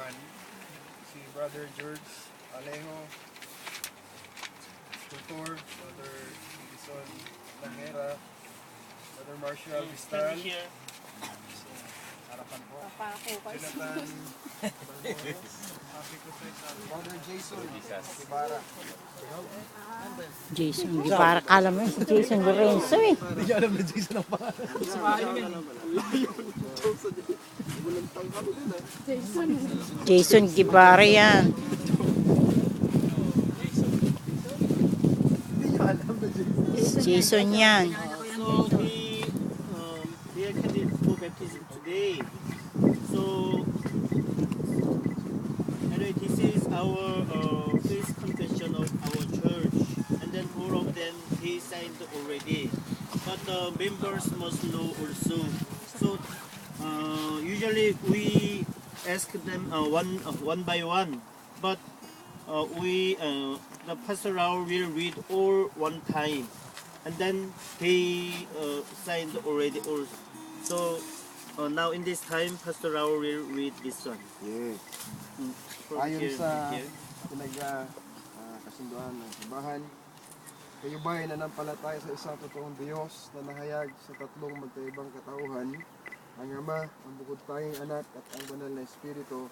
pinirmahan, si Brother George Alejo, Tutor, Brother Edison Langera, Brother Marshall Vistal, harapan po, Jonathan Barboros, Brother Jason Ibarra. Jason Guevara. Kala mo si Jason Lorenzo eh. Hindi niya alam na Jason ang pangalan. Jason Guevara yan. Hindi niya alam na Jason. Jason yan. So we are candidate for baptism today. So anyway, this is our first confession of our church, and then four of them they signed already. But the members must know also. So usually we ask them one by one, but the pastor will read all one time, and then they signed already also. So now in this time, Pastor Raul will read this one. Yeah. From Ayon here sa to here. kasunduan ng simbahan, kayo ba ay nanampalataya sa isang totoong Diyos na nahayag sa tatlong magkaibang katauhan, ang Ama, ang bukod tayong anak at ang banal na Espiritu,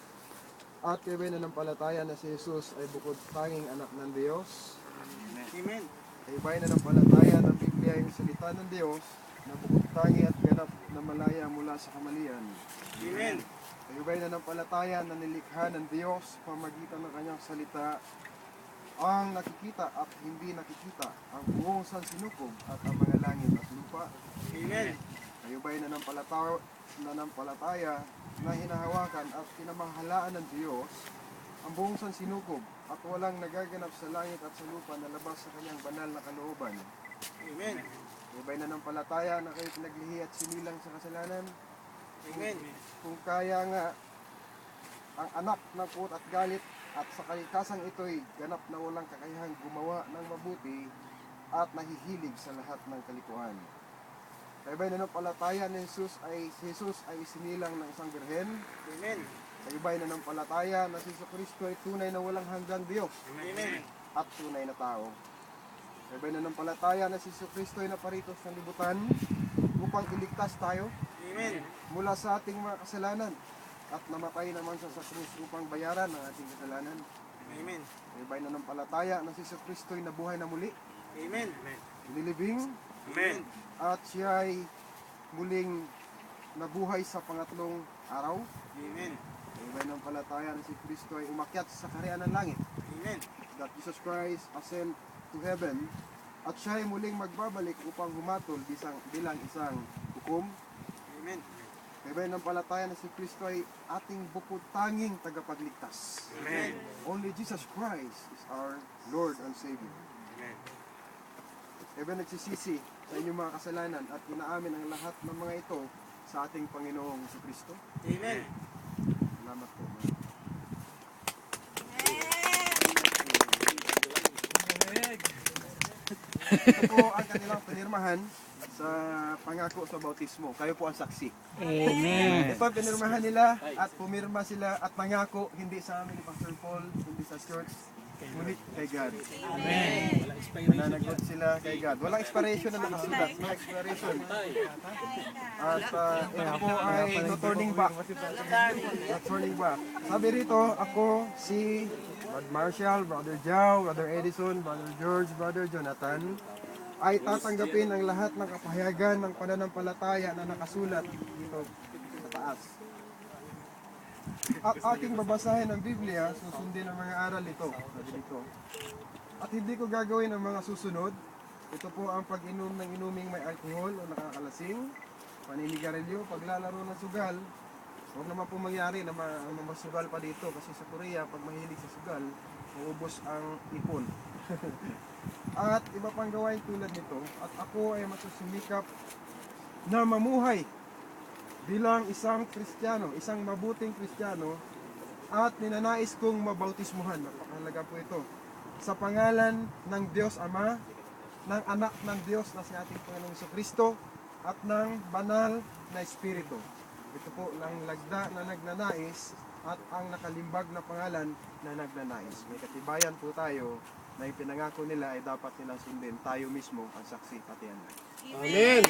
at kayo ba ay nanampalataya na si Jesus ay bukod tanging anak ng Diyos? Amen. Kayo ba ay nanampalataya ng Biblia ay salita ng Diyos na bukod tangi at ganap na malaya mula sa kamalian? Amen. Kayo ba ay nanampalataya na nilikha ng Diyos pamagitan ng kanyang salita ang nakikita at hindi nakikita, ang buong sansinukob at ang mga langit at lupa? Amen. Kayo ba ay nanampalataya na hinahawakan at pinamahalaan ng Diyos ang buong sansinukob at walang nagaganap sa langit at sa lupa na labas sa kanyang banal na kalooban? Amen. Kayo ba ay nanampalataya na kayo pinaglihi at sinilang sa kasalanan? Amen. Kung kaya nga ang anak ng puot at galit at sa kalikasang ito'y ganap na walang kakayahang gumawa ng mabuti at nahihilig sa lahat ng kalikuan. Kayo ba'y nanampalataya na si Jesus ay isinilang ng isang birhen? Amen. Kayo ba'y nanampalataya na si Kristo ay tunay na walang hanggang Diyos Amen. at tunay na tao? Kayo ba'y nanampalataya na si Kristo ay naparitos ng libutan upang iligtas tayo Amen. mula sa ating mga kasalanan at namatay naman siya sa krus upang bayaran ang ating kasalanan? Amen. Kayo ba'y nanampalataya na si Kristo ay nabuhay na muli, Amen. nilibing, Amen. at siya ay muling nabuhay sa pangatlong araw? Amen. Kayo ba'y nanampalataya na si Kristo ay umakyat sa kaharian ng langit, Amen. that Jesus Christ ascend to heaven, at siya ay muling magbabalik upang humatol bilang isang hukom? Amen. Kayo ba'y nanampalataya na si Kristo ay ating bukod tanging tagapagligtas? Amen. Only Jesus Christ is our Lord and Savior. Amen. Kayo ba'y nagsisisi sa inyong mga kasalanan at inaamin ang lahat ng mga ito sa ating Panginoong Kristo? Amen. Salamat po. Ito po ang kanilang pinirmahan sa pangako sa bautismo. Kayo po ang saksi. Amen. Ito ang pinirmahan nila at pumirma sila at pangako hindi sa amin ni Pastor Paul, hindi sa church, ngunit kay God. Amen. Nananagot sila kay God. Walang expiration na nakasulat. No expiration. At ito po ay no turning back. No turning back. Sabi rito, ako si Brother Marshall, Brother Jao, Brother Edison, Brother George, Brother Jonathan, ay tatanggapin ang lahat ng kapahayagan ng pananampalataya na nakasulat dito sa taas. At ating babasahin ang Biblia, susundin ang mga aral nito. Sabi dito. At hindi ko gagawin ang mga susunod. Ito po ang pag-inom ng inuming may alkohol o nakakalasing, paninigarilyo, paglalaro ng sugal. Huwag naman po mangyari na masugal pa dito kasi sa Korea, pag mahilig sa sugal, uubos ang ipon. At iba pang gawain tulad nito, at ako ay masusumikap na mamuhay bilang isang Kristiyano, isang mabuting Kristiyano, at ninanais kong mabautismuhan. Napakahalaga po ito. Sa pangalan ng Diyos Ama, ng anak ng Diyos na si ating Panginoong Kristo, at ng banal na Espiritu. Ito po lang lagda na nagnanais at ang nakalimbag na pangalan na nagnanais. May katibayan po tayo na ipinangako nila ay dapat nilang sundin. Tayo mismo ang saksi patiyan. Amen.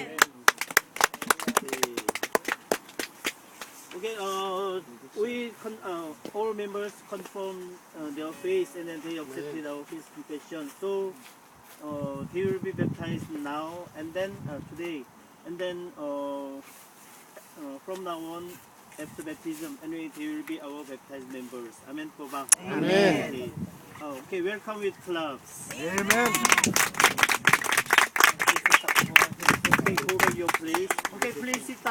Okay, all members confirm their faith and then they accepted our faith confession. So they will be baptized now and then today, and then from now on after baptism, anyway, they will be our baptized members. Amen po ba? Amen. Okay. Okay, welcome with claps. Amen! Take over your place. Okay, please sit down.